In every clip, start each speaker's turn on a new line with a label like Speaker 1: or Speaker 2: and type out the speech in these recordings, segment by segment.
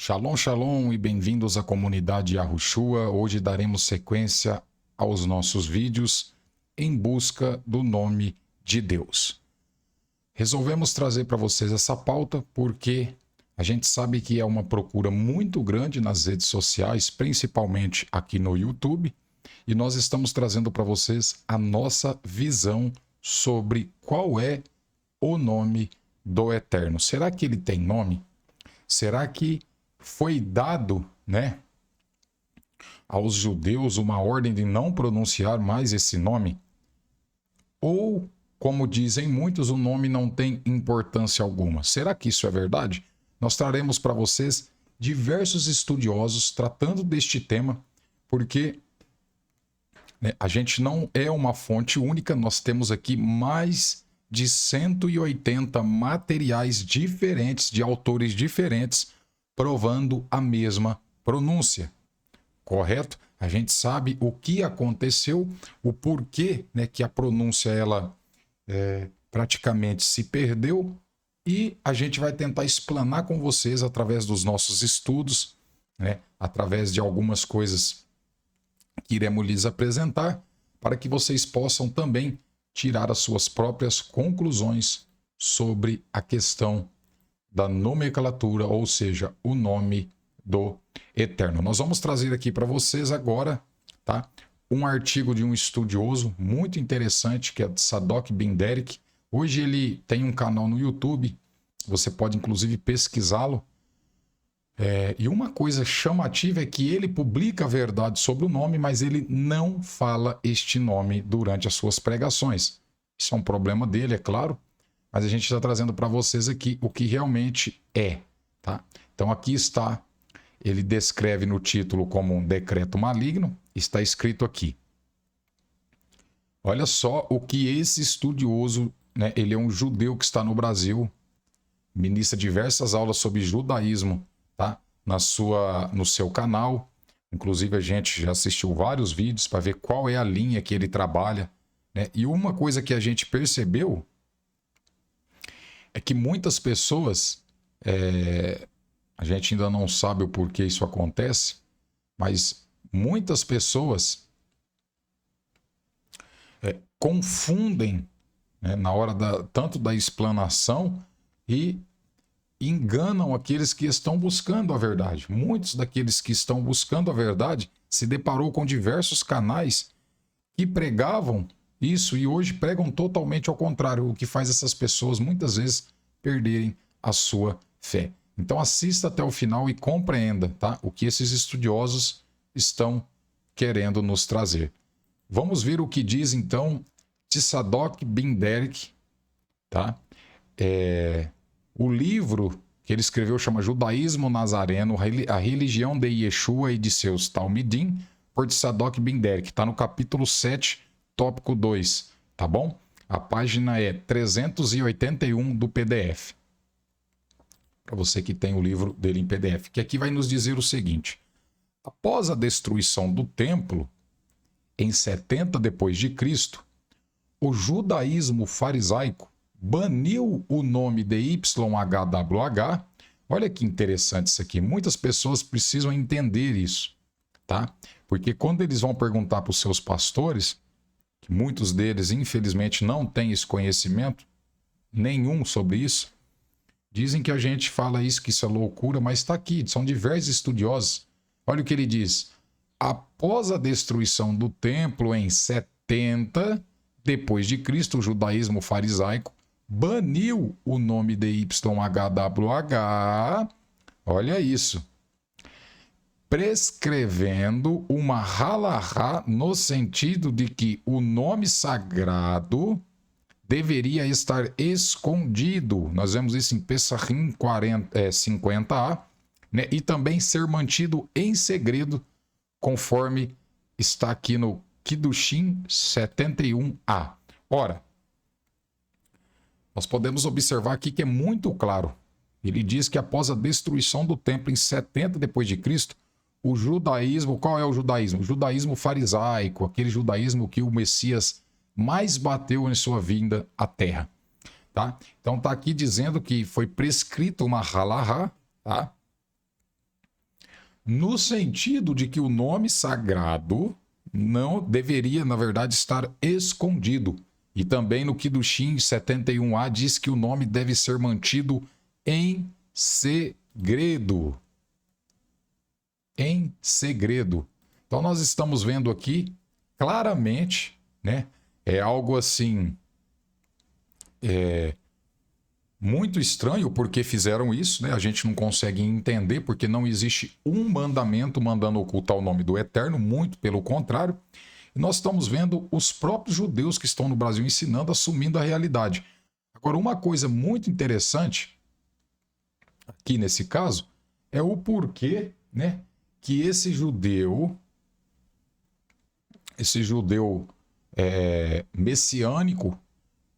Speaker 1: Shalom, shalom e bem-vindos à comunidade Yahushua. Hoje daremos sequência aos nossos vídeos em busca do nome de Deus. Resolvemos trazer para vocês essa pauta porque a gente sabe que é uma procura muito grande nas redes sociais, principalmente aqui no YouTube, e nós estamos trazendo para vocês a nossa visão sobre qual é o nome do Eterno. Será que ele tem nome? Será que foi dado, aos judeus uma ordem de não pronunciar mais esse nome? Ou, como dizem muitos, o nome não tem importância alguma? Será que isso é verdade? Nós traremos para vocês diversos estudiosos tratando deste tema, porque a gente não é uma fonte única, nós temos aqui mais de 180 materiais diferentes, de autores diferentes, provando a mesma pronúncia, correto? A gente sabe o que aconteceu, o porquê que a pronúncia ela praticamente se perdeu, e a gente vai tentar explanar com vocês através dos nossos estudos, através de algumas coisas que iremos lhes apresentar, para que vocês possam também tirar as suas próprias conclusões sobre a questão da nomenclatura, ou seja, o nome do Eterno. Nós vamos trazer aqui para vocês agora, um artigo de um estudioso muito interessante, que é Tzadok Ben Derek. Hoje ele tem um canal no YouTube, você pode inclusive pesquisá-lo. E uma coisa chamativa é que ele publica a verdade sobre o nome, mas ele não fala este nome durante as suas pregações. Isso é um problema dele, é claro, mas a gente está trazendo para vocês aqui o que realmente é, tá? Então aqui está, ele descreve no título como um decreto maligno, está escrito aqui. Olha só o que esse estudioso, ele é um judeu que está no Brasil, ministra diversas aulas sobre judaísmo, tá? No seu canal. Inclusive a gente já assistiu vários vídeos para ver qual é a linha que ele trabalha, E uma coisa que a gente percebeu é que muitas pessoas, a gente ainda não sabe o porquê isso acontece, mas muitas pessoas confundem, na hora tanto da explanação, e enganam aqueles que estão buscando a verdade. Muitos daqueles que estão buscando a verdade se deparou com diversos canais que pregavam isso e hoje pregam totalmente ao contrário, o que faz essas pessoas muitas vezes perderem a sua fé. Então assista até o final e compreenda, o que esses estudiosos estão querendo nos trazer. Vamos ver o que diz então Tzadok Ben Derek, o livro que ele escreveu chama Judaísmo Nazareno, a religião de Yeshua e de seus Talmidim, por Tzadok Ben Derek. Está no capítulo 7, tópico 2, tá bom? A página é 381 do PDF. Para você que tem o livro dele em PDF. Que aqui vai nos dizer o seguinte. Após a destruição do templo, em 70 depois de Cristo, o judaísmo farisaico baniu o nome de YHWH. Olha que interessante isso aqui. Muitas pessoas precisam entender isso, Porque quando eles vão perguntar para os seus pastores, que muitos deles, infelizmente, não têm esse conhecimento nenhum sobre isso, dizem que a gente fala isso, que isso é loucura, mas está aqui, são diversos estudiosos. Olha o que ele diz. Após a destruição do templo em 70 depois de Cristo, o judaísmo farisaico baniu o nome de YHWH, olha isso, prescrevendo uma halahá no sentido de que o nome sagrado deveria estar escondido. Nós vemos isso em Pesachim 50a, e também ser mantido em segredo, conforme está aqui no Kiddushin 71a. Ora, nós podemos observar aqui que é muito claro. Ele diz que após a destruição do templo em 70 depois de Cristo, o judaísmo, qual é o judaísmo? O judaísmo farisaico, aquele judaísmo que o Messias mais bateu em sua vinda à terra. Então está aqui dizendo que foi prescrito uma halahá, no sentido de que o nome sagrado não deveria, na verdade, estar escondido. E também no Kiddushin 71a diz que o nome deve ser mantido em segredo. Em segredo. Então nós estamos vendo aqui claramente, né? É algo assim muito estranho porque fizeram isso, né? A gente não consegue entender porque não existe um mandamento mandando ocultar o nome do Eterno, muito pelo contrário. E nós estamos vendo os próprios judeus que estão no Brasil ensinando, assumindo a realidade. Agora, uma coisa muito interessante aqui nesse caso é o porquê, né, que esse judeu messiânico,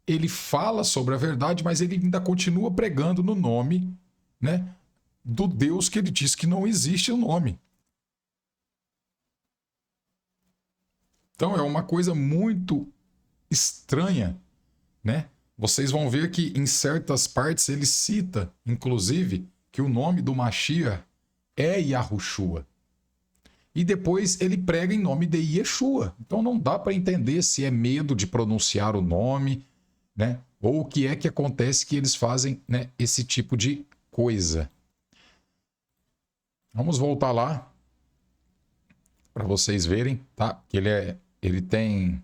Speaker 1: ele fala sobre a verdade, mas ele ainda continua pregando no nome, né, do Deus que ele diz que não existe o nome. Então é uma coisa muito estranha, né? Vocês vão ver que em certas partes ele cita, inclusive, que o nome do Mashiach é Yahushua. E depois ele prega em nome de Yeshua. Então não dá para entender se é medo de pronunciar o nome, né? Ou o que é que acontece que eles fazem, né, esse tipo de coisa. Vamos voltar lá para vocês verem, tá? Que ele tem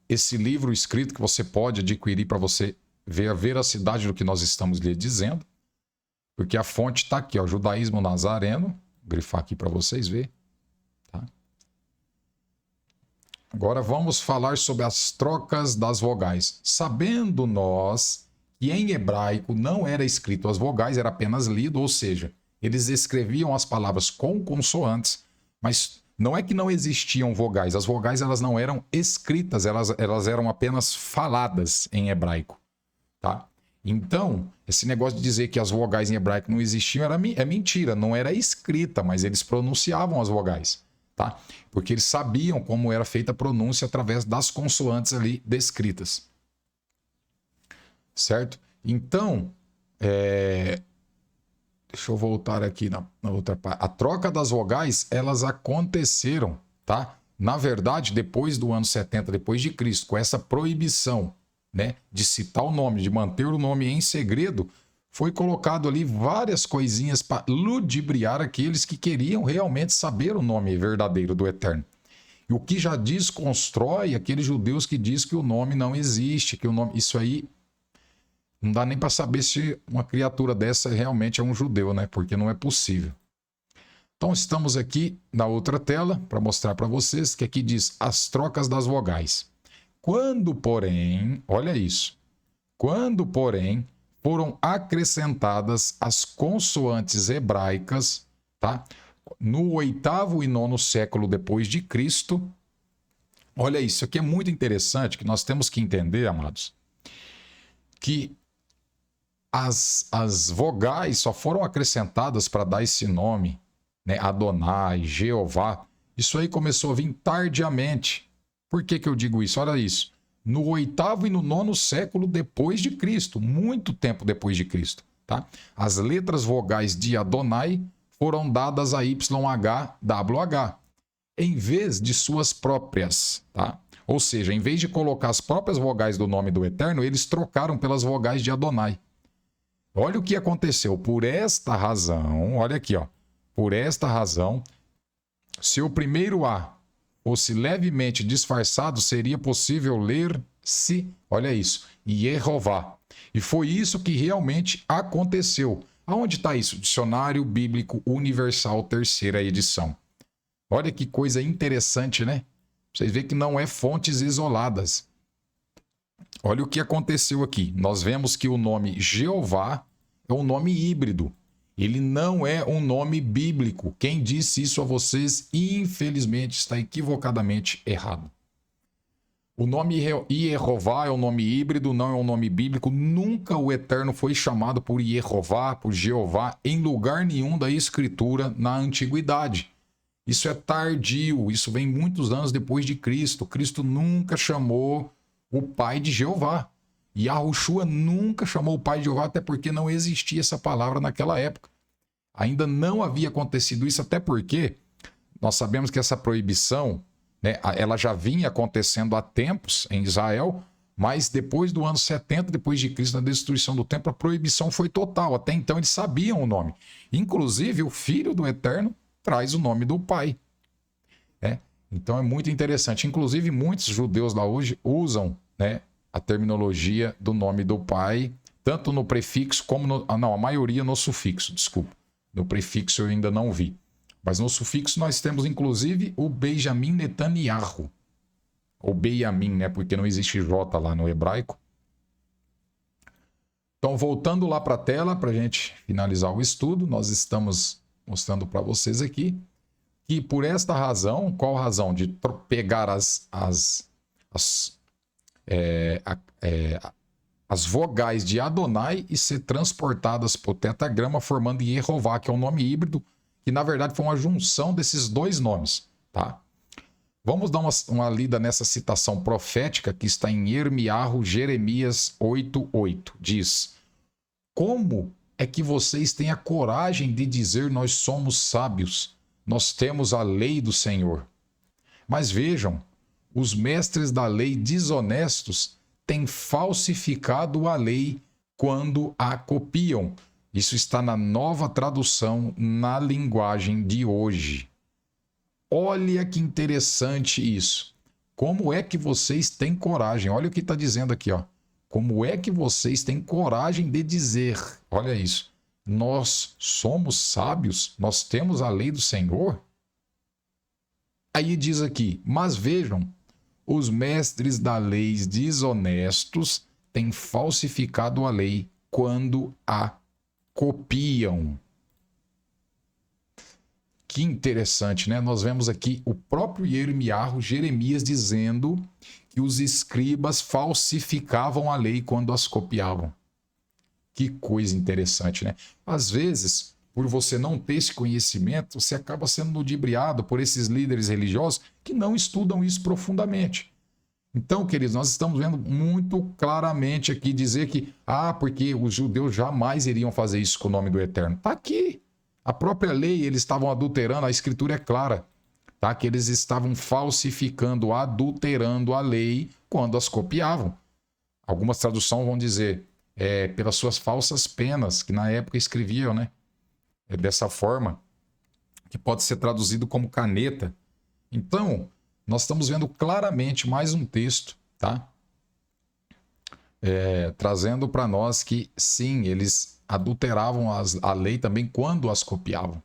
Speaker 1: esse livro escrito que você pode adquirir para você ver a veracidade do que nós estamos lhe dizendo. Porque a fonte está aqui, ó, Judaísmo Nazareno. Vou grifar aqui para vocês verem. Tá? Agora vamos falar sobre as trocas das vogais. Sabendo nós que em hebraico não era escrito as vogais, era apenas lido, ou seja, eles escreviam as palavras com consoantes, mas não é que não existiam vogais. As vogais elas não eram escritas, elas eram apenas faladas em hebraico. Tá? Então, esse negócio de dizer que as vogais em hebraico não existiam é mentira, não era escrita, mas eles pronunciavam as vogais, tá? Porque eles sabiam como era feita a pronúncia através das consoantes ali descritas. Certo? Então, deixa eu voltar aqui na outra parte. A troca das vogais, elas aconteceram, tá? Na verdade, depois do ano 70 depois de Cristo, com essa proibição, né, de citar o nome, de manter o nome em segredo, foi colocado ali várias coisinhas para ludibriar aqueles que queriam realmente saber o nome verdadeiro do Eterno. E o que já desconstrói aqueles judeus que diz que o nome não existe, que o nome, isso aí não dá nem para saber se uma criatura dessa realmente é um judeu, né? Porque não é possível. Então estamos aqui na outra tela para mostrar para vocês que aqui diz as trocas das vogais. Quando, porém, olha isso, quando, porém, foram acrescentadas as consoantes hebraicas, tá? No 8º e 9º século depois de Cristo, olha isso aqui é muito interessante, que nós temos que entender, amados, que as vogais só foram acrescentadas para dar esse nome, né? Adonai, Jeová, isso aí começou a vir tardiamente. Por que eu digo isso? Olha isso. No 8º e no 9º século depois de Cristo, muito tempo depois de Cristo, tá? As letras vogais de Adonai foram dadas a YHWH, em vez de suas próprias, tá? Ou seja, em vez de colocar as próprias vogais do nome do Eterno, eles trocaram pelas vogais de Adonai. Olha o que aconteceu. Por esta razão, olha aqui, ó. Por esta razão, se o primeiro A fosse levemente disfarçado, seria possível ler-se, olha isso, Yehová. E foi isso que realmente aconteceu. Aonde está isso? Dicionário Bíblico Universal, 3ª edição. Olha que coisa interessante, né? Vocês veem que não é fontes isoladas. Olha o que aconteceu aqui. Nós vemos que o nome Jeová é um nome híbrido. Ele não é um nome bíblico. Quem disse isso a vocês, infelizmente, está equivocadamente errado. O nome Yehová é um nome híbrido, não é um nome bíblico. Nunca o Eterno foi chamado por Yehová, por Jeová, em lugar nenhum da Escritura na Antiguidade. Isso é tardio, isso vem muitos anos depois de Cristo. Cristo nunca chamou o pai de Jeová. Yahushua nunca chamou o pai de Jeová, até porque não existia essa palavra naquela época. Ainda não havia acontecido isso, até porque nós sabemos que essa proibição, né, ela já vinha acontecendo há tempos em Israel, mas depois do ano 70 depois de Cristo, na destruição do templo, a proibição foi total. Até então eles sabiam o nome. Inclusive, o Filho do Eterno traz o nome do Pai. Então é muito interessante. Inclusive, muitos judeus lá hoje usam, né, a terminologia do nome do Pai, tanto no prefixo como no... Não, a maioria no sufixo, desculpa. No prefixo eu ainda não vi. Mas no sufixo nós temos, inclusive, o Benjamin Netanyahu. Ou Benjamin, né? Porque não existe J lá no hebraico. Então, voltando lá para a tela, para a gente finalizar o estudo, nós estamos mostrando para vocês aqui que por esta razão, qual razão? De pegar as vogais de Adonai e ser transportadas para o tetagrama, formando Yehová, que é um nome híbrido, que na verdade foi uma junção desses dois nomes, tá? Vamos dar uma lida nessa citação profética que está em Irmiarro, Jeremias 8:8. Diz: como é que vocês têm a coragem de dizer nós somos sábios, nós temos a lei do Senhor? Mas vejam, os mestres da lei desonestos têm falsificado a lei quando a copiam. Isso está na Nova Tradução, na linguagem de hoje. Olha que interessante isso. Como é que vocês têm coragem? Olha o que está dizendo aqui, ó. Como é que vocês têm coragem de dizer? Olha isso. Nós somos sábios? Nós temos a lei do Senhor? Aí diz aqui, mas vejam, os mestres da lei desonestos têm falsificado a lei quando a copiam. Que interessante, né? Nós vemos aqui o próprio Jeremias, dizendo que os escribas falsificavam a lei quando as copiavam. Que coisa interessante, né? Às vezes, por você não ter esse conhecimento, você acaba sendo ludibriado por esses líderes religiosos que não estudam isso profundamente. Então, queridos, nós estamos vendo muito claramente aqui dizer que, porque os judeus jamais iriam fazer isso com o nome do Eterno. Está aqui. A própria lei, eles estavam adulterando, a escritura é clara, tá? Que eles estavam falsificando, adulterando a lei quando as copiavam. Algumas traduções vão dizer, pelas suas falsas penas, que na época escreviam, né? Dessa forma, que pode ser traduzido como caneta. Então, nós estamos vendo claramente mais um texto, tá? Trazendo para nós que, sim, eles adulteravam a lei também quando as copiavam.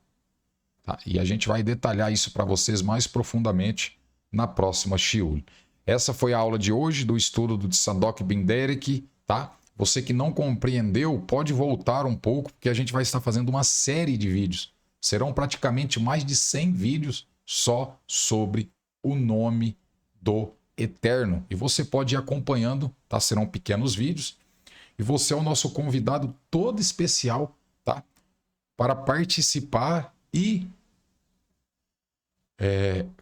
Speaker 1: Tá? E a gente vai detalhar isso para vocês mais profundamente na próxima shiur. Essa foi a aula de hoje do estudo do Tzadok Ben Derek, tá? Você que não compreendeu, pode voltar um pouco, porque a gente vai estar fazendo uma série de vídeos. Serão praticamente mais de 100 vídeos só sobre o nome do Eterno. E você pode ir acompanhando, tá? Serão pequenos vídeos. E você é o nosso convidado todo especial, tá? Para participar e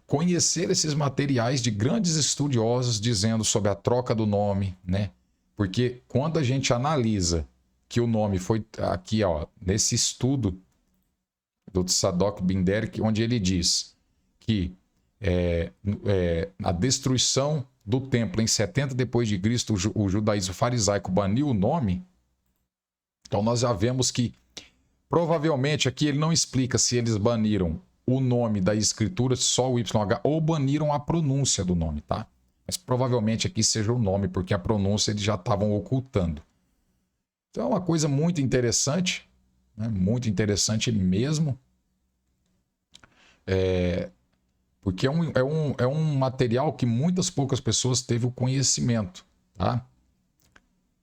Speaker 1: conhecer esses materiais de grandes estudiosos dizendo sobre a troca do nome, né? Porque quando a gente analisa que o nome foi aqui, ó, nesse estudo do Tzadok Ben Derek, onde ele diz que a destruição do templo em 70 depois de Cristo, o judaísmo farisaico baniu o nome. Então nós já vemos que provavelmente aqui ele não explica se eles baniram o nome da escritura, só o YH, ou baniram a pronúncia do nome, tá? Mas provavelmente aqui seja o nome, porque a pronúncia eles já estavam ocultando. Então é uma coisa muito interessante, né? Muito interessante mesmo. Porque é um material que muitas poucas pessoas teve o conhecimento, tá?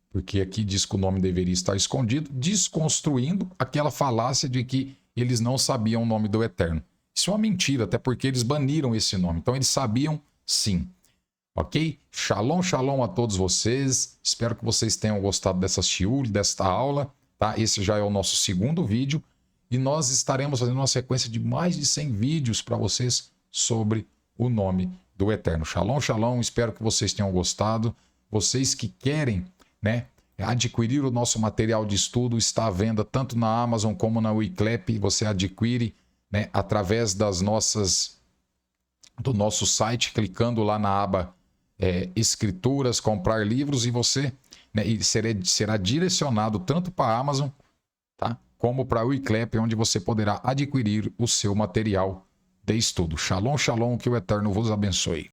Speaker 1: Porque aqui diz que o nome deveria estar escondido, desconstruindo aquela falácia de que eles não sabiam o nome do Eterno. Isso é uma mentira, até porque eles baniram esse nome. Então eles sabiam sim. Ok? Shalom, shalom a todos vocês. Espero que vocês tenham gostado dessa shiur, desta aula, tá? Esse já é o nosso segundo vídeo. E nós estaremos fazendo uma sequência de mais de 100 vídeos para vocês sobre o nome do Eterno. Shalom, shalom. Espero que vocês tenham gostado. Vocês que querem, né, adquirir o nosso material de estudo, está à venda tanto na Amazon como na Wiclap. Você adquire, né, através do nosso site, clicando lá na aba Escrituras, comprar livros, e você, né, será direcionado tanto para a Amazon, tá, como para a Wiclap, onde você poderá adquirir o seu material de estudo. Shalom, shalom, que o Eterno vos abençoe.